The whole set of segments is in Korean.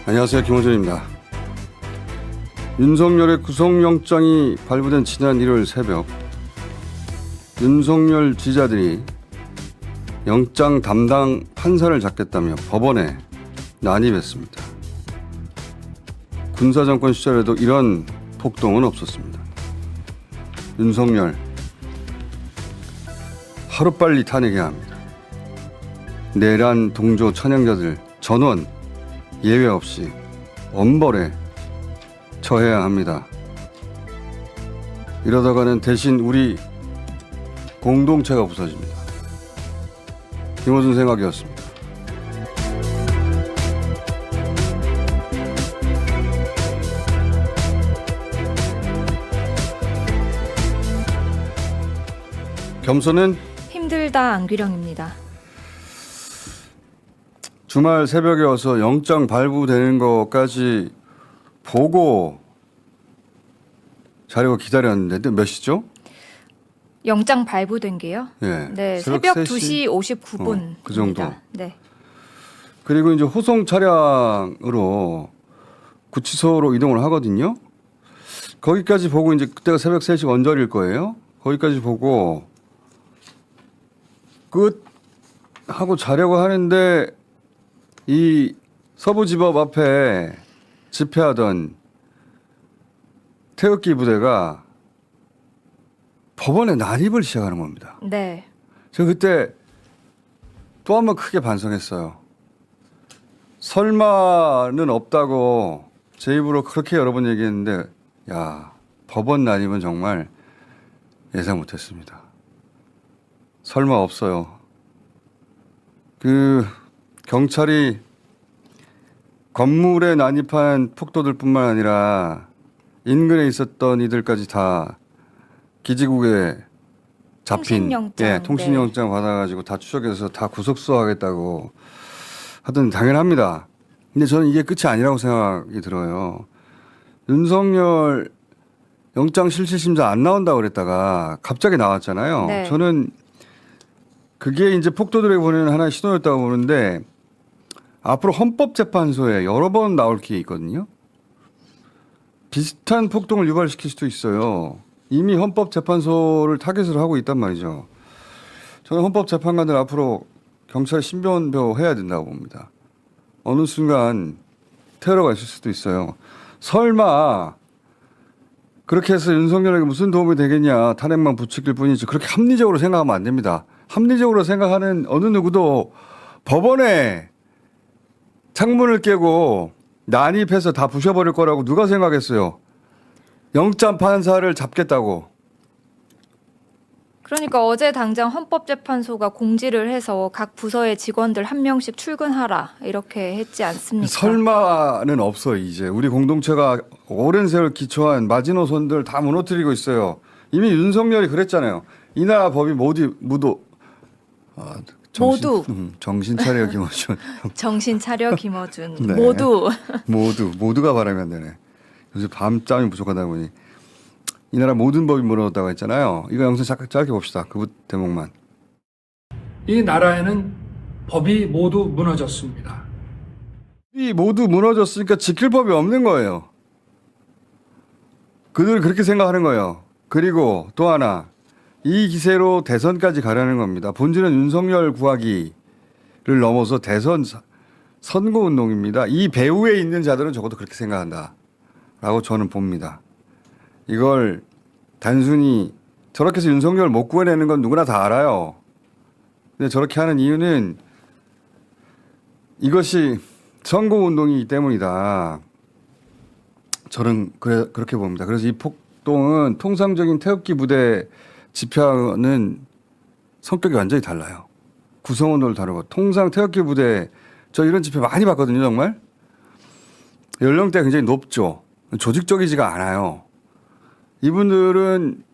안녕하세요. 김호준입니다. 윤석열의 구속영장이 발부된 지난 일요일 새벽 윤석열 지지자들이 영장 담당 판사를 잡겠다며 법원에 난입했습니다. 군사정권 시절에도 이런 폭동은 없었습니다. 윤석열 하루빨리 탄핵해야 합니다. 내란 동조 찬양자들 전원 예외 없이 엄벌에 처해야 합니다. 이러다가는 대신 우리 공동체가 부서집니다. 김호준 생각이었습니다. 겸손은 힘들다 안규령입니다. 주말 새벽에 와서 영장 발부되는 것까지 보고 자려고 기다렸는데 몇 시죠? 영장 발부된 게요? 네, 새벽 2시 59분. 그 정도. 네. 그리고 이제 호송 차량으로 구치소로 이동을 하거든요. 거기까지 보고 이제 그때가 새벽 3시 언저리일 거예요. 거기까지 보고 끝 하고 자려고 하는데 이 서부지법 앞에 집회하던 태극기 부대가 법원에 난입을 시작하는 겁니다. 네. 저 그때 또 한 번 크게 반성했어요. 설마는 없다고 제 입으로 그렇게 여러 번 얘기했는데 야, 법원 난입은 정말 예상 못했습니다. 설마 없어요. 그 경찰이 건물에 난입한 폭도들뿐만 아니라 인근에 있었던 이들까지 다 기지국에 잡힌 통신영장 받아가지고 다 추적해서 다 구속수사하겠다고 하던 당연합니다. 근데 저는 이게 끝이 아니라고 생각이 들어요. 윤석열 영장 실질심사 안 나온다고 그랬다가 갑자기 나왔잖아요. 네. 저는 그게 이제 폭도들에게 보내는 하나의 신호였다고 보는데 앞으로 헌법재판소에 여러 번 나올 기회 있거든요. 비슷한 폭동을 유발시킬 수도 있어요. 이미 헌법재판소를 타겟으로 하고 있단 말이죠. 저는 헌법재판관들 앞으로 경찰 신변보 해야 된다고 봅니다. 어느 순간 테러가 있을 수도 있어요. 설마 그렇게 해서 윤석열에게 무슨 도움이 되겠냐 탄핵만 부추길 뿐이지 그렇게 합리적으로 생각하면 안 됩니다. 합리적으로 생각하는 어느 누구도 법원에 창문을 깨고 난입해서 다 부셔버릴 거라고 누가 생각했어요. 영장 판사를 잡겠다고. 그러니까 어제 당장 헌법재판소가 공지를 해서 각 부서의 직원들 한 명씩 출근하라 이렇게 했지 않습니까? 설마는 없어 이제. 우리 공동체가 오랜 세월 기초한 마지노선들 다 무너뜨리고 있어요. 이미 윤석열이 그랬잖아요. 이 나라 법이 모두 정신 차려 김어준. 정신 차려 김어준. 네. 모두가 바라면 안 되네. 요새 밤잠이 부족하다 보니 이 나라 모든 법이 무너졌다고 했잖아요. 이거 영상 짧게 봅시다. 그 대목만. 이 나라에는 법이 모두 무너졌습니다. 이 모두 무너졌으니까 지킬 법이 없는 거예요. 그들 그렇게 생각하는 거예요. 그리고 또 하나 이 기세로 대선까지 가려는 겁니다. 본질은 윤석열 구하기를 넘어서 대선 선거운동입니다. 이 배후에 있는 자들은 적어도 그렇게 생각한다라고 저는 봅니다. 이걸 단순히 저렇게 해서 윤석열 못 구해내는 건 누구나 다 알아요. 근데 저렇게 하는 이유는 이것이 선거운동이기 때문이다. 저는 그렇게 봅니다. 그래서 이 폭동은 통상적인 태극기 부대 집회하는 성격이 완전히 달라요. 구성원들도 다르고 통상 태극기 부대 저 이런 집회 많이 봤거든요. 정말 연령대가 굉장히 높죠. 조직적이지가 않아요. 이분들은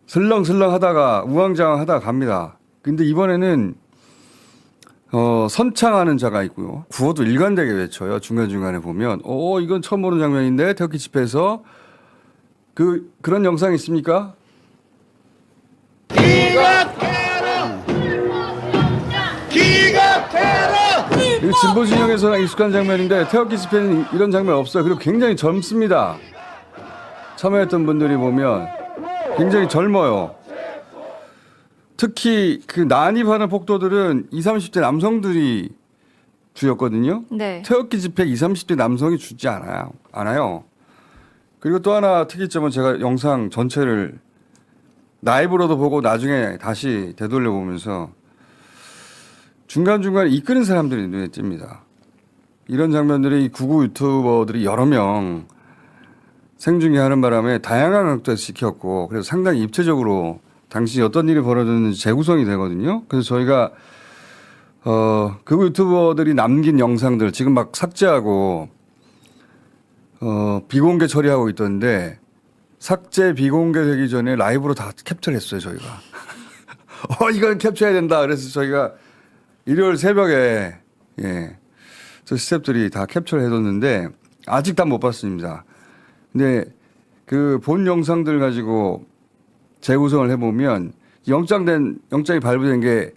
슬렁슬렁 하다가 우왕좌왕 하다가 갑니다. 근데 이번에는 선창하는 자가 있고요. 구호도 일관되게 외쳐요. 중간중간에 보면 이건 처음 보는 장면인데 태극기 집회에서 그런 영상이 있습니까? 기각해라! 기각해라! 이 진보 진영에서는 익숙한 장면인데 태극기 집회는 이런 장면 없어요. 그리고 굉장히 젊습니다. 참여했던 분들이 보면 굉장히 젊어요. 특히 그 난입하는 폭도들은 20, 30대 남성들이 주였거든요. 네. 태극기 집회 20, 30대 남성이 주지 않아요. 그리고 또 하나 특이점은 제가 영상 전체를 라이브로도 보고 나중에 다시 되돌려 보면서 중간중간에 이끄는 사람들이 눈에 띕니다. 이런 장면들이 구구 유튜버들이 여러 명 생중계 하는 바람에 다양한 각도에서 시켰고 그래서 상당히 입체적으로 당시 어떤 일이 벌어졌는지 재구성이 되거든요. 그래서 저희가 그 유튜버들이 남긴 영상들 지금 막 삭제하고 비공개 처리하고 있던데 삭제 비공개되기 전에 라이브로 다 캡처를 했어요 저희가. 이걸 캡처해야 된다. 그래서 저희가 일요일 새벽에 저 스태프들이 다 캡처를 해뒀는데 아직 다 못 봤습니다. 근데 그 본 영상들 가지고 재구성을 해보면 영장이 발부된 게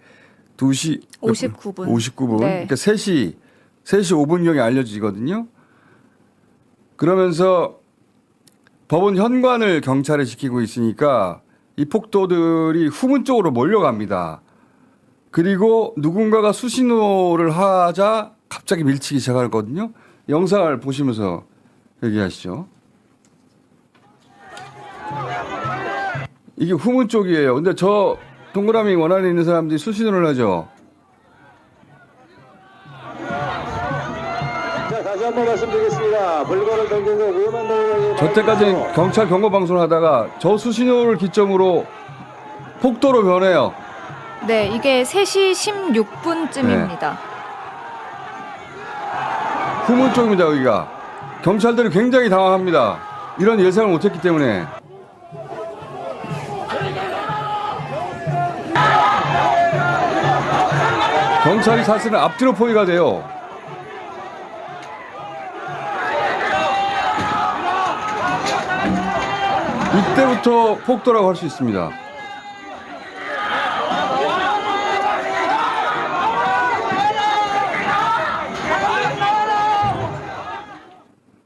2시 59분. 59분. 네. 그러니까 3시 5분경에 알려지거든요. 그러면서 법원 현관을 경찰에 지키고 있으니까 이 폭도들이 후문 쪽으로 몰려갑니다. 그리고 누군가가 수신호를 하자 갑자기 밀치기 시작하거든요. 영상을 보시면서 얘기하시죠. 이게 후문 쪽이에요. 근데 저 동그라미 원안에 있는 사람들이 수신호를 하죠. 자, 다시 한번 말씀드리겠습니다. 물건을 던지고 위험한 동물에게 저 때까지는 경찰 경고 방송을 하다가 저 수신호를 기점으로 폭도로 변해요. 네, 이게 3시 16분쯤입니다. 후문 쪽입니다, 여기가. 경찰들이 굉장히 당황합니다. 이런 예상을 못했기 때문에. 경찰이 사실은 앞뒤로 포위가 돼요. 이때부터 폭도라고 할 수 있습니다.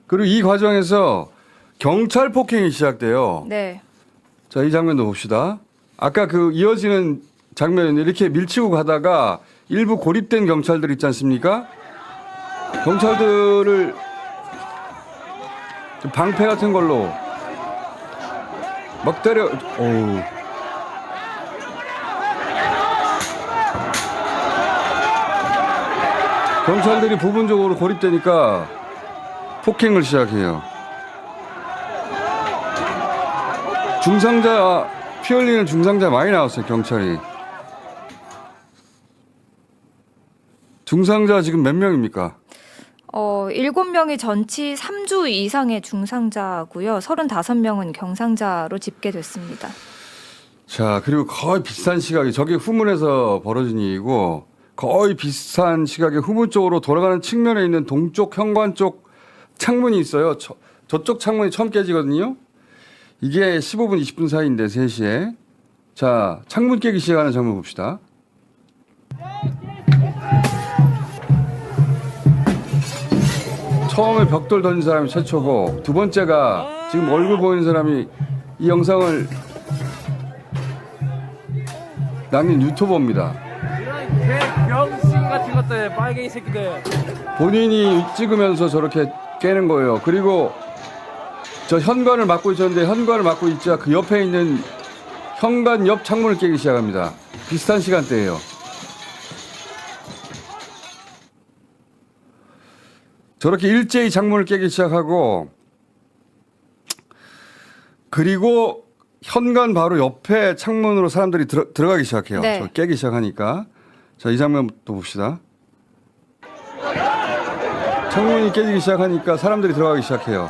그리고 이 과정에서 경찰 폭행이 시작돼요. 네. 자, 이 장면도 봅시다. 아까 그 이어지는 장면은 이렇게 밀치고 가다가 일부 고립된 경찰들 있지 않습니까? 경찰들을 방패 같은 걸로 막 때려. 어우. 경찰들이 부분적으로 고립되니까 폭행을 시작해요. 중상자, 피 흘리는 중상자 많이 나왔어요, 경찰이. 중상자 지금 몇 명입니까? 7명이 전치 3주 이상의 중상자고요. 35명은 경상자로 집계됐습니다. 자, 그리고 거의 비슷한 시각에 저게 후문에서 벌어진 일이고 거의 비슷한 시각에 후문 쪽으로 돌아가는 측면에 있는 동쪽 현관 쪽 창문이 있어요. 저쪽 창문이 처음 깨지거든요. 이게 15분, 20분 사이인데 3시에. 자, 창문 깨기 시작하는 장면 봅시다. 처음에 벽돌 던진 사람이 최초고 두 번째가 지금 얼굴 보이는 사람이 이 영상을 남긴 유튜버입니다. 이런 병신 같은 것들 빨갱이 새끼들. 본인이 찍으면서 저렇게 깨는 거예요. 그리고 저 현관을 막고 있었는데 현관을 막고 있자 그 옆에 있는 현관 옆 창문을 깨기 시작합니다. 비슷한 시간대예요. 저렇게 일제히 창문을 깨기 시작하고 그리고 현관 바로 옆에 창문으로 사람들이 들어가기 시작해요. 네. 저 깨기 시작하니까. 자, 이 장면 또 봅시다. 창문이 깨지기 시작하니까 사람들이 들어가기 시작해요.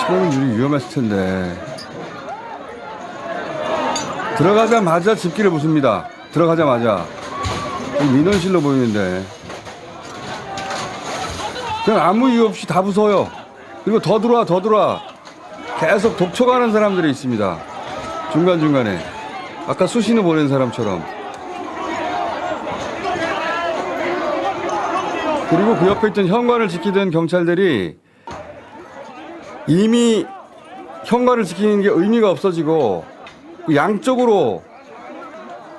창문 유리 위험했을 텐데. 들어가자마자 집기를 부숩니다. 들어가자마자. 민원실로 보이는데. 그냥 아무 이유 없이 다 부숴요. 그리고 더 들어와. 계속 독촉하는 사람들이 있습니다. 중간중간에. 아까 수신호 보낸 사람처럼. 그리고 그 옆에 있던 현관을 지키던 경찰들이 이미 현관을 지키는 게 의미가 없어지고 양쪽으로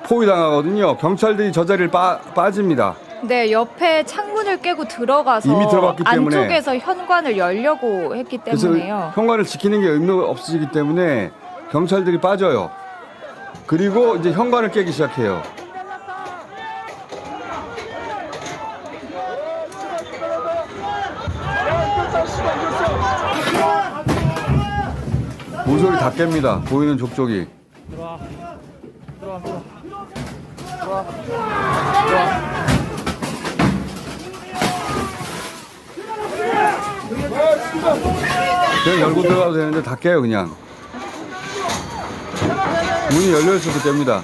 포위당하거든요. 경찰들이 저 자리를 빠집니다. 네, 옆에 창문을 깨고 들어가서 이미 들어갔기 때문에. 안쪽에서 현관을 열려고 했기 그래서 때문에요. 현관을 지키는 게 의미가 없어지기 때문에 경찰들이 빠져요. 그리고 이제 현관을 깨기 시작해요. 모서리 다 깹니다. 보이는 족족이. 들어와. 그냥 열고 들어가도 되는데 다 깨요 그냥. 문이 열려 있어도 깹니다.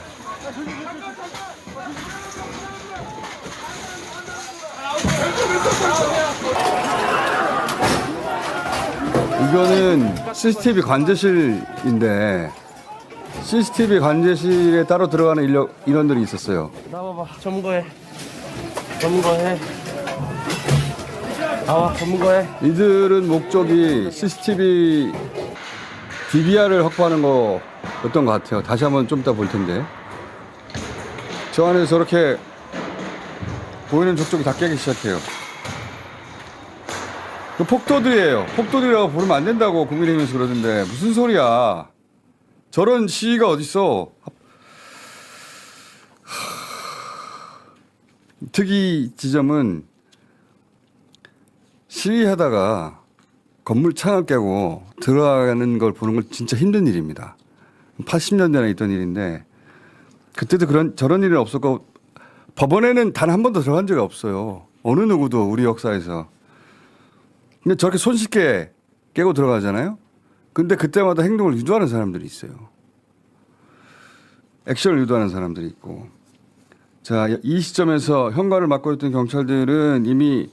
이거는 CCTV 관제실인데 CCTV 관제실에 따로 들어가는 인원들이 있었어요. 나와봐. 점거해. 나와. 점거해. 이들은 목적이 CCTV DVR을 확보하는 거였던 것 같아요. 다시 한번 좀 이따 볼 텐데. 저 안에서 저렇게 보이는 족족이 다 깨기 시작해요. 그 폭도들이에요. 폭도들이라고 부르면 안 된다고 국민의힘에서 그러던데 무슨 소리야. 저런 시위가 어딨어. 특이 지점은 시위하다가 건물 창을 깨고 들어가는 걸 보는 건 진짜 힘든 일입니다. 80년대나 있던 일인데 그때도 저런 일은 없었고 법원에는 단 한 번도 들어간 적이 없어요. 어느 누구도 우리 역사에서. 근데 저렇게 손쉽게 깨고 들어가잖아요. 근데 그때마다 행동을 유도하는 사람들이 있어요. 액션을 유도하는 사람들이 있고. 자, 이 시점에서 현관을 막고 있던 경찰들은 이미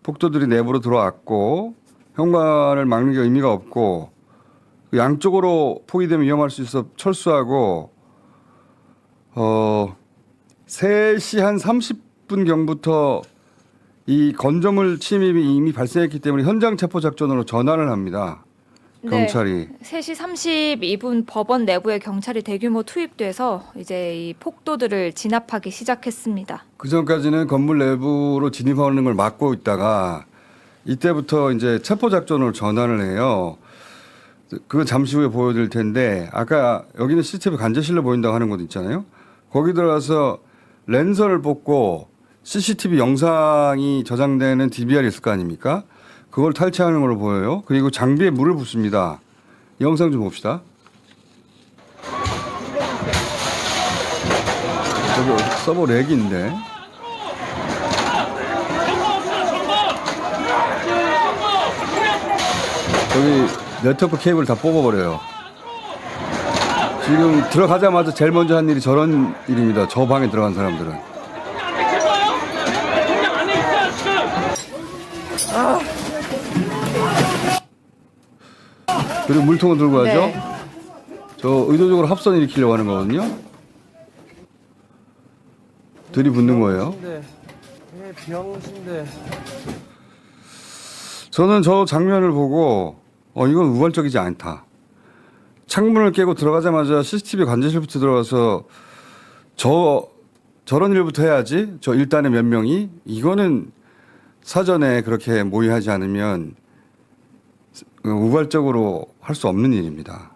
폭도들이 내부로 들어왔고 현관을 막는 게 의미가 없고 양쪽으로 포위되면 위험할 수 있어 철수하고 3시 한 30분경부터 이 건조물 침입이 이미 발생했기 때문에 현장 체포 작전으로 전환을 합니다. 경찰이. 네, 3시 32분 법원 내부에 경찰이 대규모 투입돼서 이제 이 폭도들을 진압하기 시작했습니다. 그 전까지는 건물 내부로 진입하는 걸 막고 있다가 이때부터 이제 체포 작전으로 전환을 해요. 그건 잠시 후에 보여드릴 텐데 아까 여기는 CCTV 관제실로 보인다고 하는 곳 있잖아요. 거기 들어가서 랜선을 뽑고 CCTV 영상이 저장되는 DVR이 있을 거 아닙니까? 그걸 탈취하는 걸로 보여요. 그리고 장비에 물을 붓습니다. 영상 좀 봅시다. 저기 서버 렉인데. 저기 네트워크 케이블 다 뽑아버려요. 지금 들어가자마자 제일 먼저 한 일이 저런 일입니다. 저 방에 들어간 사람들은. 그리고 물통을 들고 가죠. 네. 저 의도적으로 합선 일으키려고 하는 거거든요. 들이붓는 거예요. 병신데. 저는 저 장면을 보고 이건 우발적이지 않다. 창문을 깨고 들어가자마자 CCTV 관제실부터 들어가서 저런 일부터 해야지. 저 일단의 몇 명이 이거는 사전에 그렇게 모의하지 않으면 우발적으로 할 수 없는 일입니다.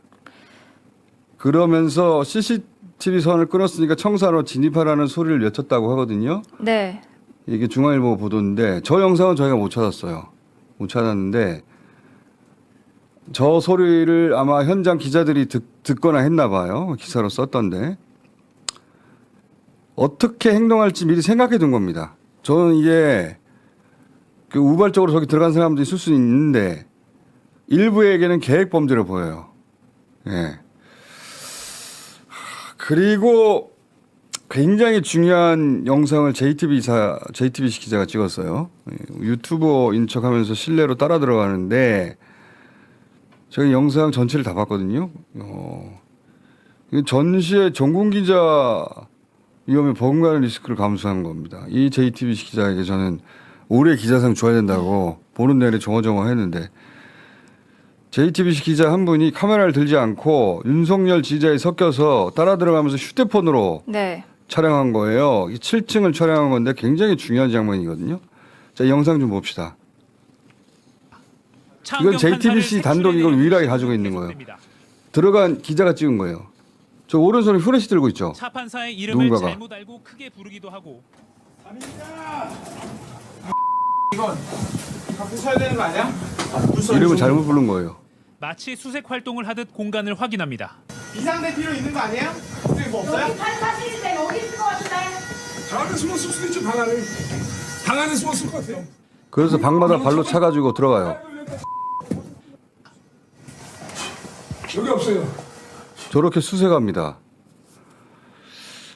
그러면서 CCTV 선을 끊었으니까 청사로 진입하라는 소리를 외쳤다고 하거든요. 네. 이게 중앙일보 보도인데 저 영상은 저희가 못 찾았어요. 못 찾았는데 저 소리를 아마 현장 기자들이 듣거나 했나 봐요. 기사로 썼던데. 어떻게 행동할지 미리 생각해 둔 겁니다. 저는 이게 그 우발적으로 저기 들어간 사람들이 있을 수 있는데 일부에게는 계획 범죄로 보여요. 예. 그리고 굉장히 중요한 영상을 JTBC 기자가 찍었어요. 유튜버인 척하면서 실내로 따라 들어가는데 저희 영상 전체를 다 봤거든요. 전시의 전국 기자 위험에 버금가는 리스크를 감수한 겁니다. 이 JTBC 기자에게 저는 올해 기자상 줘야 된다고 보는 내내 정어정어했는데 JTBC 기자 한 분이 카메라를 들지 않고 윤석열 지지자에 섞여서 따라 들어가면서 휴대폰으로 네. 촬영한 거예요. 이 7층을 촬영한 건데 굉장히 중요한 장면이거든요. 자, 이 영상 좀 봅시다. 이건 JTBC 단독 이걸 유일하게 가지고 있는 거예요. 들어간 기자가 찍은 거예요. 저 오른손에 후레쉬 들고 있죠. 차 판사의 이름을 누군가가. 잘못 알고 크게 부르기도 하고. 이름을 잘못 부른 거예요. 마치 수색 활동을 하듯 공간을 확인합니다. 비상대 필요 있는 거 아니에요? 여기 뭐 없어요? 여기 사실인데 여기 있을 것 같은데. 방 안에 숨었을 수도 있죠, 방 안에. 방 안에 숨었을 것 같아요. 그래서 방마다 발로 차가지고 들어가요. 여기 없어요. 저렇게 수색합니다.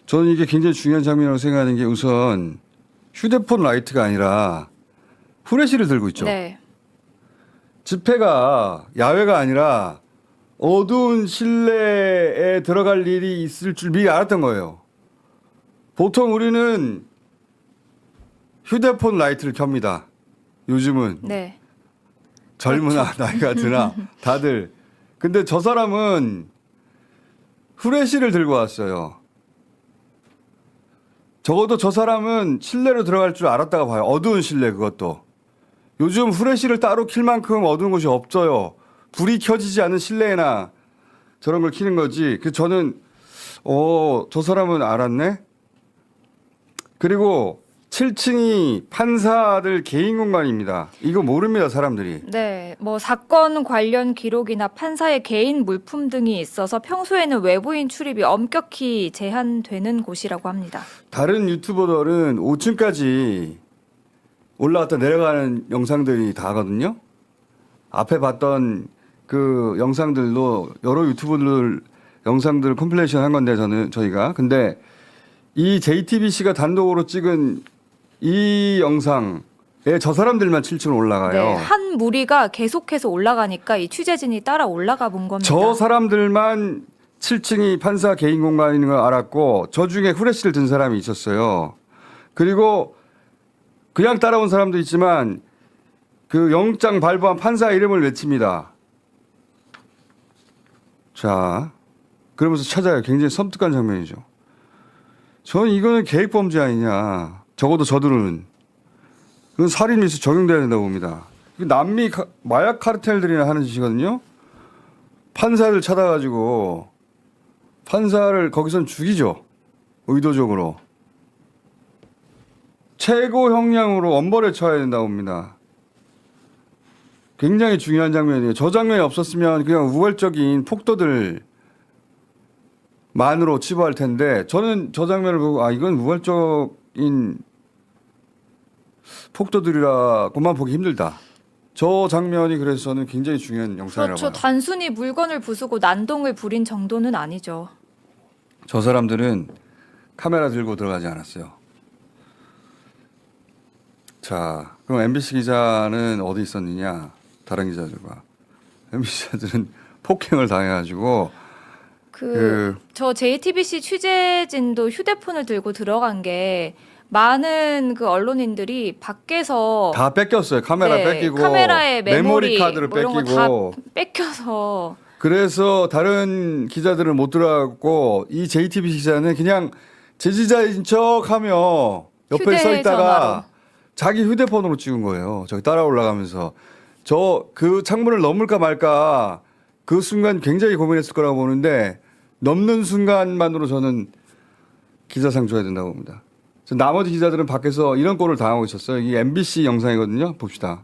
저는 이게 굉장히 중요한 장면이라고 생각하는 게 우선 휴대폰 라이트가 아니라 후레쉬를 들고 있죠. 네. 집회가 야외가 아니라 어두운 실내에 들어갈 일이 있을 줄 미리 알았던 거예요. 보통 우리는 휴대폰 라이트를 켭니다. 요즘은 네. 젊으나 나이가 드나 다들. 근데 저 사람은 후레쉬를 들고 왔어요. 적어도 저 사람은 실내로 들어갈 줄 알았다가 봐요. 어두운 실내 그것도. 요즘 후레쉬를 따로 킬 만큼 어두운 곳이 없어요. 불이 켜지지 않은 실내에나 저런 걸 켜는 거지. 그 저는 저 사람은 알았네. 그리고 7층이 판사들 개인 공간입니다. 이거 모릅니다, 사람들이. 네, 뭐 사건 관련 기록이나 판사의 개인 물품 등이 있어서 평소에는 외부인 출입이 엄격히 제한되는 곳이라고 합니다. 다른 유튜버들은 5층까지 올라갔다 내려가는 영상들이 다 하거든요. 앞에 봤던 그 영상들도 여러 유튜버들 영상들 컴필레이션 한 건데 저희가 근데 이 JTBC가 단독으로 찍은 이 영상에 저 사람들만 7층 올라가요. 네, 한 무리가 계속해서 올라가니까 이 취재진이 따라 올라가 본 겁니다. 저 사람들만 7층이 판사 개인 공간인 걸 알았고 저 중에 후레쉬를 든 사람이 있었어요. 그리고 그냥 따라온 사람도 있지만 그 영장 발부한 판사 이름을 외칩니다. 자, 그러면서 찾아요. 굉장히 섬뜩한 장면이죠. 저는 이거는 계획범죄 아니냐. 적어도 저들은. 그건 살인미수 적용돼야 된다고 봅니다. 남미 마약 카르텔들이나 하는 짓이거든요. 판사를 찾아가지고 판사를 거기선 죽이죠. 의도적으로. 최고 형량으로 엄벌에 처해야 된다고 봅니다. 굉장히 중요한 장면이에요. 저 장면이 없었으면 그냥 우월적인 폭도들 만으로 치부할 텐데 저는 저 장면을 보고 이건 우월적인 폭도들이라고만 보기 힘들다. 저 장면이 그래서 저는 굉장히 중요한 영상이라고 그렇죠. 봐요. 단순히 물건을 부수고 난동을 부린 정도는 아니죠. 저 사람들은 카메라 들고 들어가지 않았어요. 자, 그럼 MBC 기자는 어디 있었느냐? 다른 기자들과. MBC 기자들은 폭행을 당해가지고 저 JTBC 취재진도 휴대폰을 들고 들어간 게 많은 그 언론인들이 밖에서 다 뺏겼어요. 카메라 네, 뺏기고 카메라에 메모리 카드를 뭐 이런 거 뺏기고 다 뺏겨서 그래서 다른 기자들은 못 들어갔고 이 JTBC 기자는 그냥 제지자인 척하며 옆에 서 있다가 휴대전화로. 자기 휴대폰으로 찍은 거예요. 저기 따라 올라가면서 저 그 창문을 넘을까 말까 그 순간 굉장히 고민했을 거라고 보는데 넘는 순간만으로 저는 기자상 줘야 된다고 봅니다. 나머지 기자들은 밖에서 이런 꼴을 당하고 있었어요. 이 MBC 영상이거든요. 봅시다.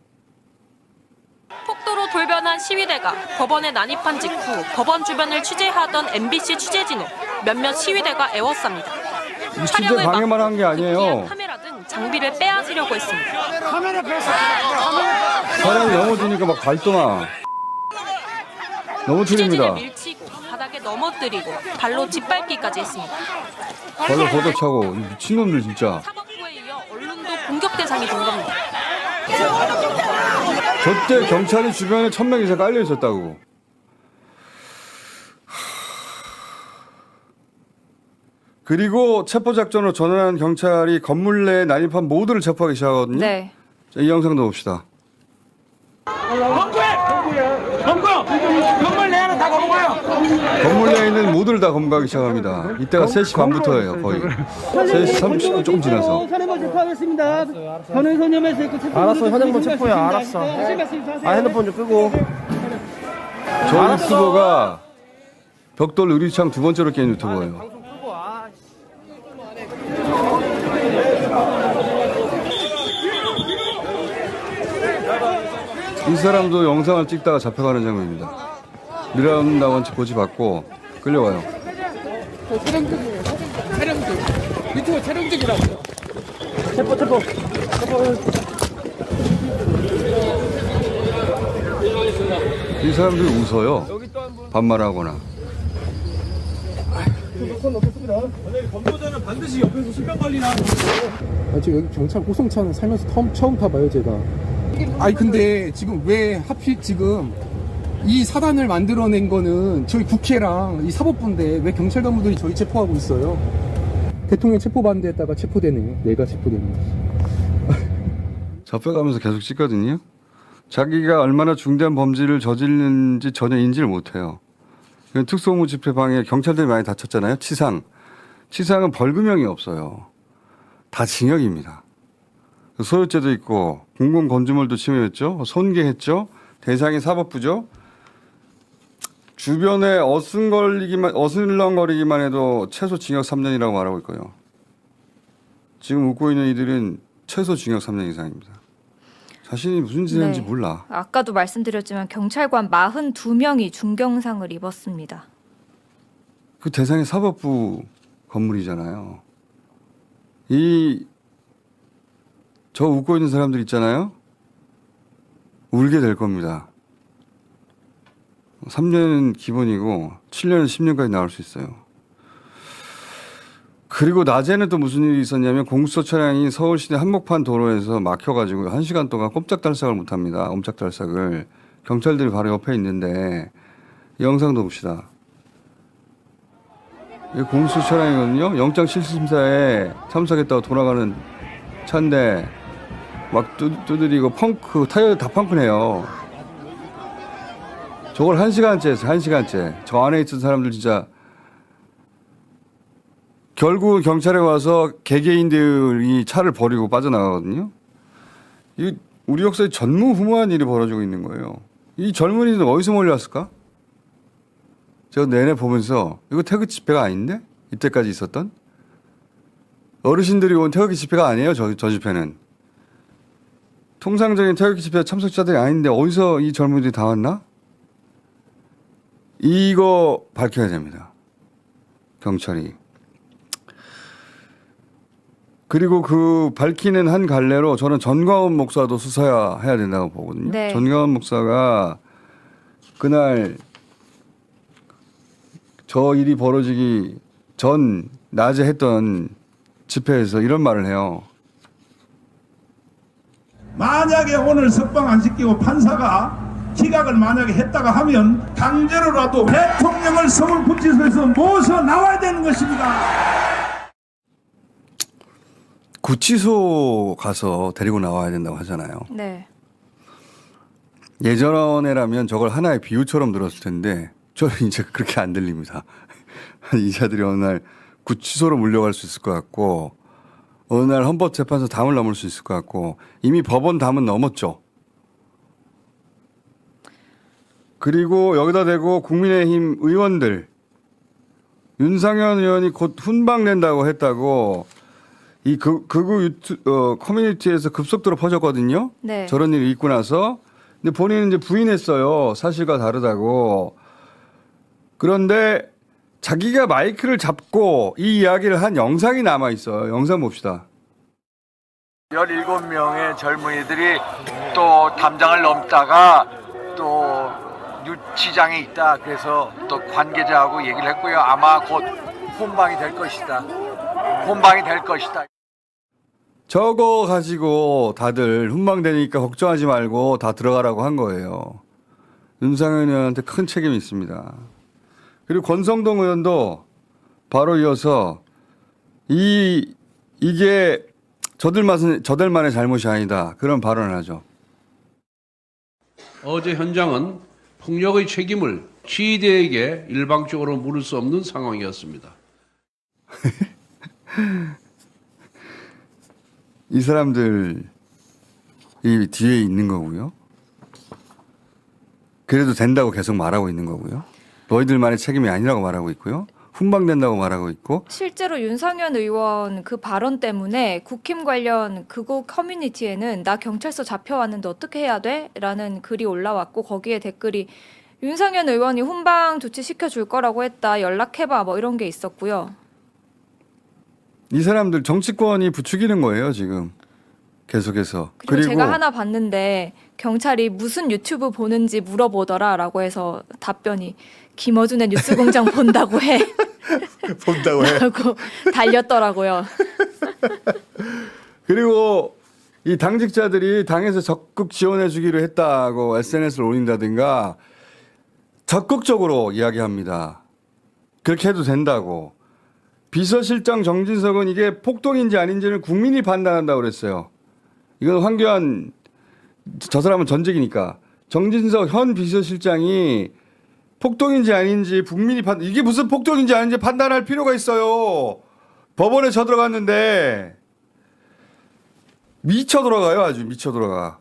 폭도로 돌변한 시위대가 법원에 난입한 직후 법원 주변을 취재하던 MBC 취재진을 몇몇 시위대가 에워쌉니다. 취재 방해만 한 게 아니에요. 급기야 카메라 등 장비를 빼앗으려고 했습니다. 사람이 넘어지니까 막 발동하. 취재진을 넘어뜨립니다. 밀치고 바닥에 넘어뜨리고 발로 짓밟기까지 했습니다. 발로 걷어차고 미친놈들 진짜. 사법부에 이어 언론도 공격 대상이 된 겁니다. 저때 경찰이 주변에 1,000명 이상 깔려 있었다고. 그리고 체포작전으로 전환한 경찰이 건물 내에 난입한 모두를 체포하기 시작하거든요. 네. 자, 이 영상도 봅시다. 건물 내에 있는 모두를 다 검거하기 시작합니다. 이때가 3시 반부터예요, 거의. 3시 30분 조금 지나서. 알았어, 현행범 체포야, 알았어. 핸드폰 좀 끄고. 저 유튜버가 벽돌 유리창 2번째로 깬 유튜버예요. 이 사람도 영상을 찍다가 잡혀가는 장면입니다. 미라운다원 고지받고 끌려가요. 유튜브 촬영 중이라고요. 체포. 이 사람들이 웃어요. 반말하거나. 검도자는 반드시 옆에서 신변 관리나 하는 거예요. 지금 여기 경찰 고성차는 살면서 처음 타봐요, 제가. 아니 근데 지금 왜 하필 지금 이 사단을 만들어낸 거는 저희 국회랑 이 사법부인데 왜 경찰 간부들이 저희 체포하고 있어요? 대통령 체포반대에다가 체포되네요. 내가 되네요. 잡혀가면서 계속 찍거든요. 자기가 얼마나 중대한 범죄를 저지르는지 전혀 인지를 못해요. 특수공무 집회 방해 경찰들이 많이 다쳤잖아요. 치상은 벌금형이 없어요. 다 징역입니다. 소유죄도 있고 공공건조물도 침해했죠. 손괴했죠. 대상이 사법부죠. 주변에 어슬렁거리기만 해도 최소 징역 3년이라고 말하고 있고요. 지금 웃고 있는 이들은 최소 징역 3년 이상입니다. 자신이 무슨 짓을 했는지 몰라. 아까도 말씀드렸지만 경찰관 42명이 중경상을 입었습니다. 그 대상이 사법부 건물이잖아요. 저 웃고 있는 사람들 있잖아요. 울게 될 겁니다. 3년은 기본이고 7년은 10년까지 나올 수 있어요. 그리고 낮에는 또 무슨 일이 있었냐면 공수처 차량이 서울시내 한복판 도로에서 막혀가지고 1시간 동안 꼼짝달싹을 못합니다. 옴짝달싹을. 경찰들이 바로 옆에 있는데 이 영상도 봅시다. 이 공수처 차량이거든요. 영장 실질심사에 참석했다고 돌아가는 차인데 막 두드리고 펑크 타이어 다 펑크네요. 저걸 1시간째 했어요. 1시간째. 저 안에 있던 사람들 진짜 결국 경찰에 와서 개개인들이 차를 버리고 빠져나가거든요. 우리 역사에 전무후무한 일이 벌어지고 있는 거예요. 이 젊은이들 어디서 몰려왔을까? 제가 내내 보면서 이거 태극기 집회가 아닌데? 이때까지 있었던? 어르신들이 온 태극기 집회가 아니에요. 저 집회는. 통상적인 태극기 집회 참석자들이 아닌데 어디서 이 젊은이들이 다 왔나? 이거 밝혀야 됩니다. 경찰이. 그리고 그 밝히는 한 갈래로 저는 전광훈 목사도 수사해야 된다고 보거든요. 네. 전광훈 목사가 그날 저 일이 벌어지기 전 낮에 했던 집회에서 이런 말을 해요. 만약에 오늘 석방 안 시키고 판사가 기각을 만약에 했다가 하면 강제로라도 대통령을 서울구치소에서 모셔 나와야 되는 것입니다. 구치소 가서 데리고 나와야 된다고 하잖아요. 네. 예전에라면 저걸 하나의 비유처럼 들었을 텐데 저는 이제 그렇게 안 들립니다. 이 자들이 어느 날 구치소로 물려갈 수 있을 것 같고 어느 날 헌법재판소 담을 넘을 수 있을 것 같고 이미 법원 담은 넘었죠. 그리고 여기다 대고 국민의힘 의원들 윤상현 의원이 곧 훈방된다고 했다고 이 극우 커뮤니티에서 급속도로 퍼졌거든요. 네. 저런 일이 있고 나서. 근데 본인은 이제 부인했어요. 사실과 다르다고. 그런데 자기가 마이크를 잡고 이 이야기를 한 영상이 남아 있어요. 영상 봅시다. 17명의 젊은이들이 또 담장을 넘다가 또 유치장에 있다. 그래서 또 관계자하고 얘기를 했고요. 아마 곧 혼방이 될 것이다. 혼방이 될 것이다. 저거 가지고 다들 훈방되니까 걱정하지 말고 다 들어가라고 한 거예요. 윤상현 의원한테 큰 책임이 있습니다. 그리고 권성동 의원도 바로 이어서 이게 저들만의 잘못이 아니다. 그런 발언을 하죠. 어제 현장은 폭력의 책임을 지휘대에게 일방적으로 물을 수 없는 상황이었습니다. 이 사람들이 뒤에 있는 거고요. 그래도 된다고 계속 말하고 있는 거고요. 너희들만의 책임이 아니라고 말하고 있고요. 훈방된다고 말하고 있고. 실제로 윤상현 의원 그 발언 때문에 국힘 관련 극우 커뮤니티에는 나 경찰서 잡혀왔는데 어떻게 해야 돼? 라는 글이 올라왔고 거기에 댓글이 윤상현 의원이 훈방 조치 시켜줄 거라고 했다. 연락해봐. 뭐 이런 게 있었고요. 이 사람들 정치권이 부추기는 거예요 지금. 계속해서. 그리고 제가 하나 봤는데 경찰이 무슨 유튜브 보는지 물어보더라라고 해서 답변이 김어준의 뉴스공장 본다고 해. 본다고 해. 라고 달렸더라고요. 그리고 이 당직자들이 당에서 적극 지원해 주기로 했다고 SNS를 올린다든가 적극적으로 이야기합니다. 그렇게 해도 된다고. 비서실장 정진석은 이게 폭동인지 아닌지는 국민이 판단한다고 그랬어요. 이건 황교안 저 사람은 전직이니까 정진석 현 비서실장이 폭동인지 아닌지 국민이 이게 무슨 폭동인지 아닌지 판단할 필요가 있어요. 법원에 쳐들어갔는데 미쳐 돌아가요. 아주 미쳐 돌아가.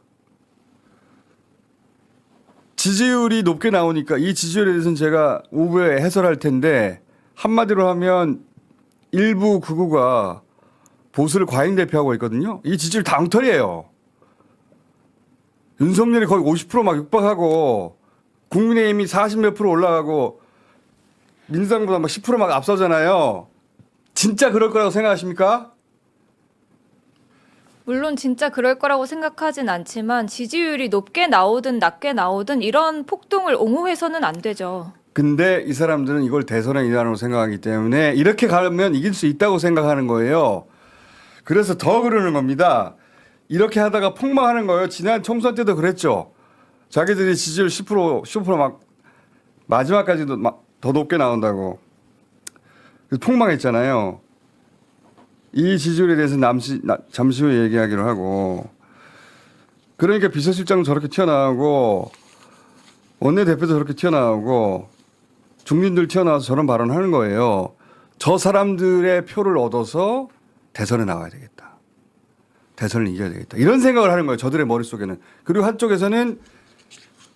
지지율이 높게 나오니까 이 지지율에 대해서는 제가 오후에 해설할 텐데 한마디로 하면 일부 극우가 보수를 과잉 대표하고 있거든요. 이 지지율 다 엉터리예요. 윤석열이 거의 50% 막 육박하고 국민의힘이 40몇 프로 올라가고 민주당보다 막 10% 막 앞서잖아요. 진짜 그럴 거라고 생각하십니까? 물론 진짜 그럴 거라고 생각하진 않지만 지지율이 높게 나오든 낮게 나오든 이런 폭동을 옹호해서는 안 되죠. 근데 이 사람들은 이걸 대선의 일환으로 생각하기 때문에 이렇게 가면 이길 수 있다고 생각하는 거예요. 그래서 더 그러는 겁니다. 이렇게 하다가 폭망하는 거예요. 지난 총선 때도 그랬죠. 자기들이 지지율 10% 막 마지막까지도 막 더 높게 나온다고. 폭망했잖아요. 이 지지율에 대해서 잠시 후에 얘기하기로 하고. 그러니까 비서실장 저렇게 튀어나오고 원내대표도 저렇게 튀어나오고 중진들 튀어나와서 저런 발언을 하는 거예요. 저 사람들의 표를 얻어서 대선에 나와야 되겠다. 대선을 이겨야 되겠다. 이런 생각을 하는 거예요. 저들의 머릿속에는. 그리고 한쪽에서는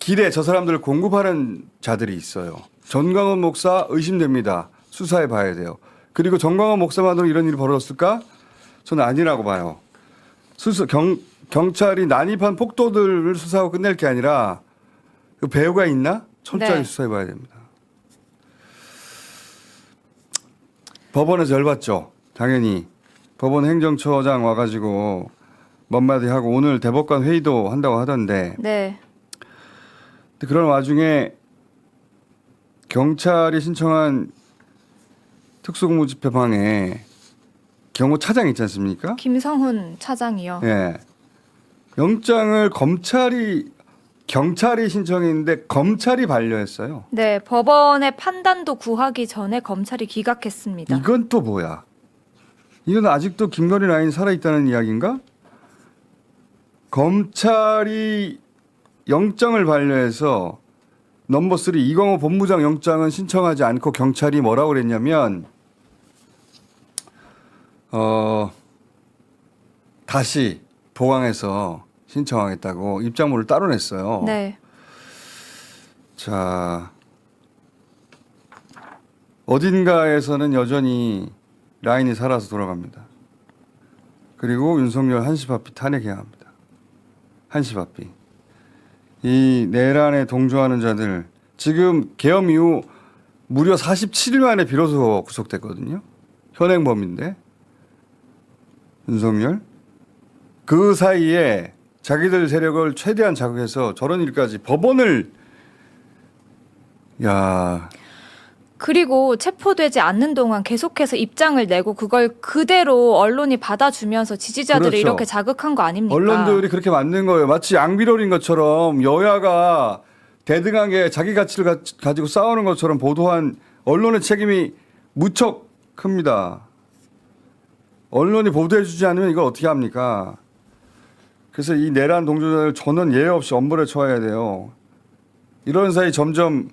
길에 저 사람들을 공급하는 자들이 있어요. 전광훈 목사 의심됩니다. 수사해 봐야 돼요. 그리고 전광훈 목사만으로 이런 일이 벌어졌을까? 저는 아니라고 봐요. 경찰이 난입한 폭도들을 수사하고 끝낼 게 아니라 그 배우가 있나? 철저히 수사해 봐야 됩니다. 법원에서 열받죠. 당연히. 법원 행정처장 와가지고 몇 마디 하고 오늘 대법관 회의도 한다고 하던데. 네. 근데 그런 와중에 경찰이 신청한 특수공무집회방에 경호차장 있지 않습니까? 김성훈 차장이요. 예. 영장을 경찰이 신청했는데 검찰이 반려했어요. 네, 법원의 판단도 구하기 전에 검찰이 기각했습니다. 이건 또 뭐야? 이건 아직도 김건희 라인 살아있다는 이야기인가? 검찰이 영장을 반려해서 넘버 3 이광호 본부장 영장은 신청하지 않고 경찰이 뭐라고 그랬냐면 다시 보강해서 신청하겠다고 입장문을 따로 냈어요. 네. 자, 어딘가에서는 여전히 라인이 살아서 돌아갑니다. 그리고 윤석열 한시 앞이 탄핵해야 합니다. 한시 앞이. 이 내란에 동조하는 자들 지금 계엄 이후 무려 47일 만에 비로소 구속됐거든요. 현행범인데 윤석열. 그 사이에 자기들 세력을 최대한 자극해서 저런 일까지 법원을 그리고 체포되지 않는 동안 계속해서 입장을 내고 그걸 그대로 언론이 받아주면서 지지자들을 그렇죠. 이렇게 자극한 거 아닙니까? 언론들이 그렇게 만든 거예요. 마치 양비론인 것처럼 여야가 대등하게 자기 가치를 가지고 싸우는 것처럼 보도한 언론의 책임이 무척 큽니다. 언론이 보도해주지 않으면 이걸 어떻게 합니까? 그래서 이 내란 동조자를 저는 예외 없이 엄벌에 처해야 돼요. 이런 사이 점점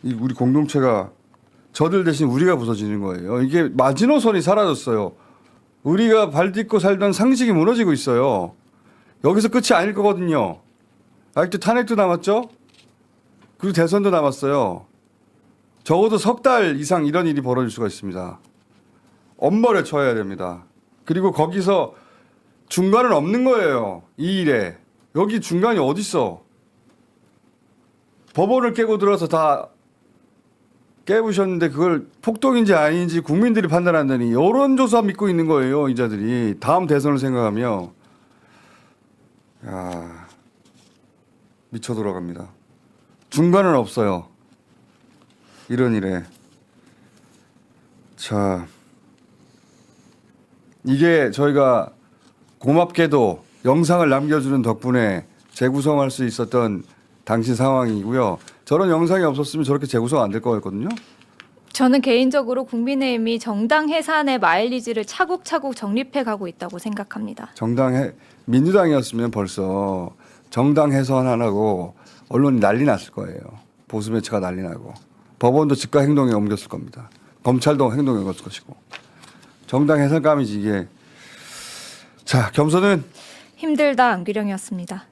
이 우리 공동체가 저들 대신 우리가 부서지는 거예요. 이게 마지노선이 사라졌어요. 우리가 발 딛고 살던 상식이 무너지고 있어요. 여기서 끝이 아닐 거거든요. 아직도 탄핵도 남았죠? 그리고 대선도 남았어요. 적어도 석 달 이상 이런 일이 벌어질 수가 있습니다. 엄벌에 처해야 됩니다. 그리고 거기서 중간은 없는 거예요. 이 일에. 여기 중간이 어딨어. 법원을 깨고 들어서 다 깨부셨는데 그걸 폭동인지 아닌지 국민들이 판단한다니 여론조사 믿고 있는 거예요. 이자들이. 다음 대선을 생각하며. 야, 미쳐 돌아갑니다. 중간은 없어요. 이런 일에. 자, 이게 저희가 고맙게도 영상을 남겨주는 덕분에 재구성할 수 있었던 당시 상황이고요. 저런 영상이 없었으면 저렇게 재구성 안 될 거였거든요. 저는 개인적으로 국민의힘이 정당 해산의 마일리지를 차곡차곡 정립해 가고 있다고 생각합니다. 민주당이었으면 벌써 정당 해산 안 하고 언론이 난리 났을 거예요. 보수 매체가 난리 나고 법원도 즉각 행동에 옮겼을 겁니다. 검찰도 행동에 옮겼을 것이고 정당 해산감이지 이게. 자, 겸손은 힘들다 안규령이었습니다.